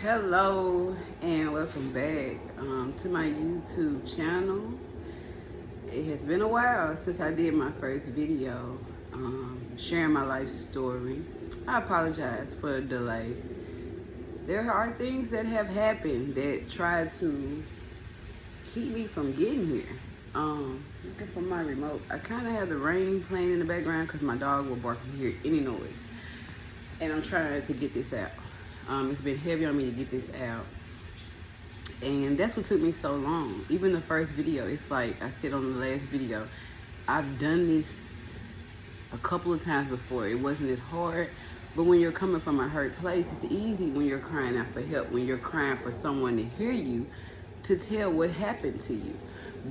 Hello and welcome back to my YouTube channel. It has been a while since I did my first video sharing my life story. I apologize for the delay. There are things that have happened that try to keep me from getting here. Looking for my remote. I kind of have the rain playing in the background because my dog will bark and hear any noise. And I'm trying to get this out. It's been heavy on me to get this out. And that's what took me so long. Even the first video, it's like I said on the last video, I've done this a couple of times before. It wasn't as hard, but when you're coming from a hurt place, it's easy when you're crying out for help, when you're crying for someone to hear you, to tell what happened to you.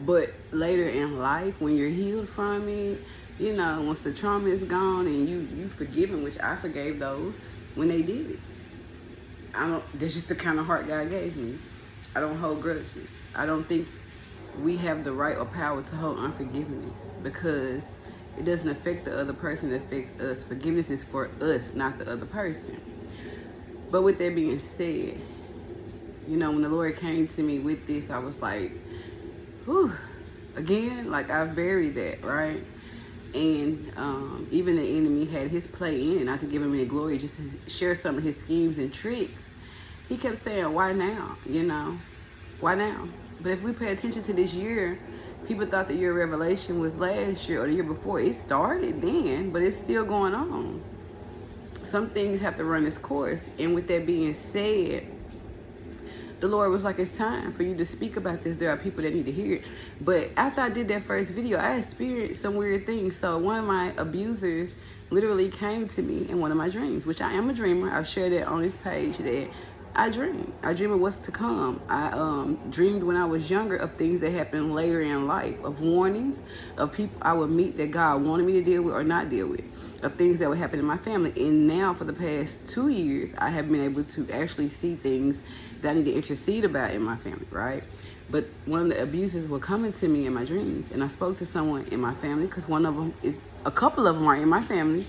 But later in life, when you're healed from it, you know, once the trauma is gone and you forgiven, which I forgave those when they did it. That's just the kind of heart God gave me. I don't hold grudges. I don't think we have the right or power to hold unforgiveness because it doesn't affect the other person, it affects us. Forgiveness is for us, not the other person. But with that being said, you know, when the Lord came to me with this, I was like, whew, again, like I buried that, right? And even the enemy had his play in it, not to give him any glory, just to share some of his schemes and tricks. He kept saying, why now? You know, why now? But if we pay attention to this year, people thought the year of Revelation was last year or the year before. It started then, but it's still going on. Some things have to run its course. And with that being said, the Lord was like, it's time for you to speak about this. There are people that need to hear it. But after I did that first video, I experienced some weird things. So one of my abusers literally came to me in one of my dreams, which I am a dreamer. I've shared it on this page that I dream. I dream of what's to come. I dreamed when I was younger of things that happened later in life, of warnings, of people I would meet that God wanted me to deal with or not deal with, of things that would happen in my family. And now for the past 2 years, I have been able to actually see things that I need to intercede about in my family, right? But one of the abusers were coming to me in my dreams, and I spoke to someone in my family because a couple of them are in my family.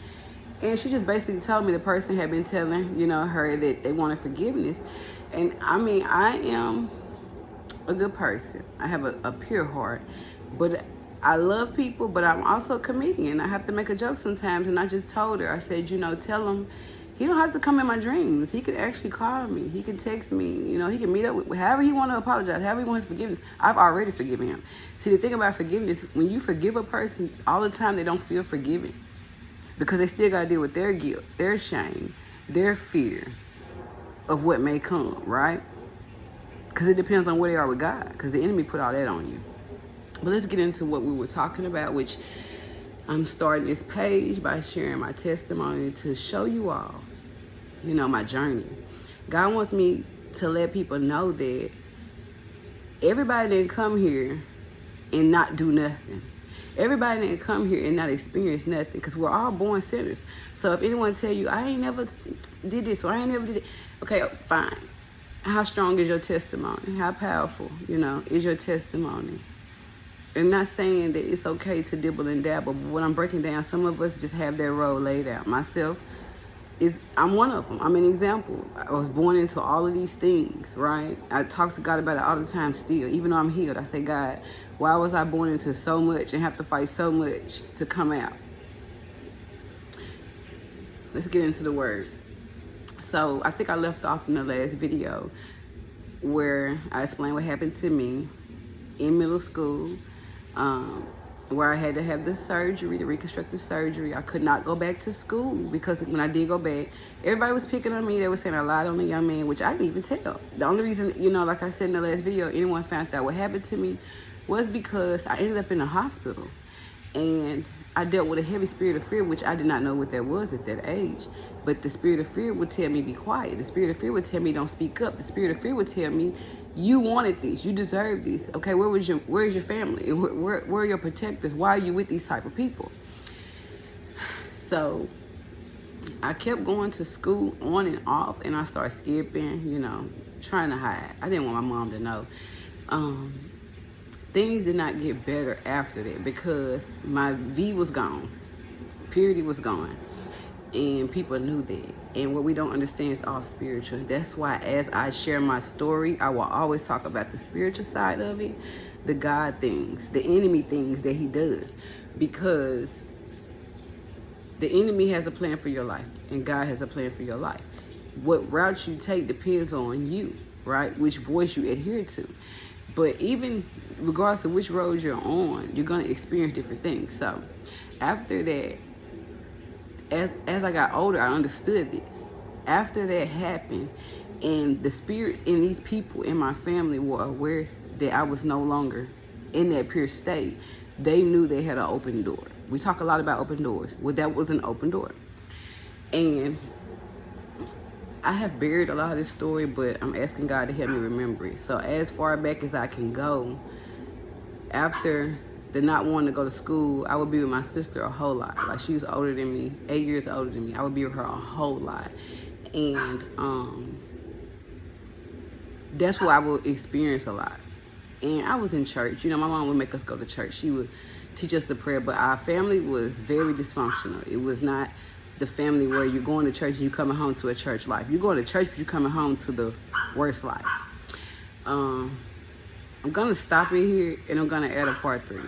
And she just basically told me the person had been telling, you know, her that they wanted forgiveness. And I mean, I am a good person. I have a pure heart. But I love people, but I'm also a comedian. I have to make a joke sometimes. And I just told her, I said, you know, tell him he don't have to come in my dreams. He could actually call me. He can text me. You know, he can meet up with however he want to apologize, however he wants forgiveness. I've already forgiven him. See, the thing about forgiveness, when you forgive a person, all the time they don't feel forgiven. Because they still got to deal with their guilt, their shame, their fear of what may come, right? Because it depends on where they are with God. Because the enemy put all that on you. But let's get into what we were talking about, which I'm starting this page by sharing my testimony to show you all, you know, my journey. God wants me to let people know that everybody didn't come here and not do nothing. Everybody didn't come here and not experience nothing because we're all born sinners. So if anyone tell you, I ain't never did this or I ain't never did it, okay, fine. How strong is your testimony? How powerful, you know, is your testimony? I'm not saying that it's okay to dibble and dabble, but when I'm breaking down, some of us just have their role laid out. Myself, I'm one of them. I'm an example. I was born into all of these things, right? I talk to God about it all the time still. Even though I'm healed, I say, God, why was I born into so much and have to fight so much to come out? Let's get into the word. So I think I left off in the last video where I explained what happened to me in middle school, where I had to have the surgery, the reconstructive surgery. I could not go back to school because when I did go back, everybody was picking on me. They were saying I lied on the young man, which I didn't even tell. The only reason, you know, like I said in the last video, anyone found out what happened to me was because I ended up in a hospital. And I dealt with a heavy spirit of fear, which I did not know what that was at that age. But the spirit of fear would tell me, be quiet. The spirit of fear would tell me, don't speak up. The spirit of fear would tell me, you wanted this, you deserve this. Okay, where's your family? Where are your protectors? Why are you with these type of people? So I kept going to school on and off, and I started skipping, you know, trying to hide. I didn't want my mom to know. Things did not get better after that because my V was gone. Purity was gone. And people knew that. And what we don't understand is all spiritual. That's why as I share my story, I will always talk about the spiritual side of it, the God things, the enemy things that he does. Because the enemy has a plan for your life and God has a plan for your life. What route you take depends on you, right? Which voice you adhere to. But even regardless of which road you're on, you're going to experience different things. So after that, as I got older, I understood this. After that happened, and the spirits in these people in my family were aware that I was no longer in that pure state, they knew they had an open door. We talk a lot about open doors. Well, that was an open door. And I have buried a lot of this story, but I'm asking God to help me remember it. So as far back as I can go, after the not wanting to go to school, I would be with my sister a whole lot. Like, she was older than me, 8 years older than me. I would be with her a whole lot. And that's where I would experience a lot. And I was in church. You know, my mom would make us go to church. She would teach us the prayer, but our family was very dysfunctional. It was not the family where you're going to church and you're coming home to a church life. You're going to church, but you're coming home to the worst life. I'm going to stop it here, and I'm going to add a part 3.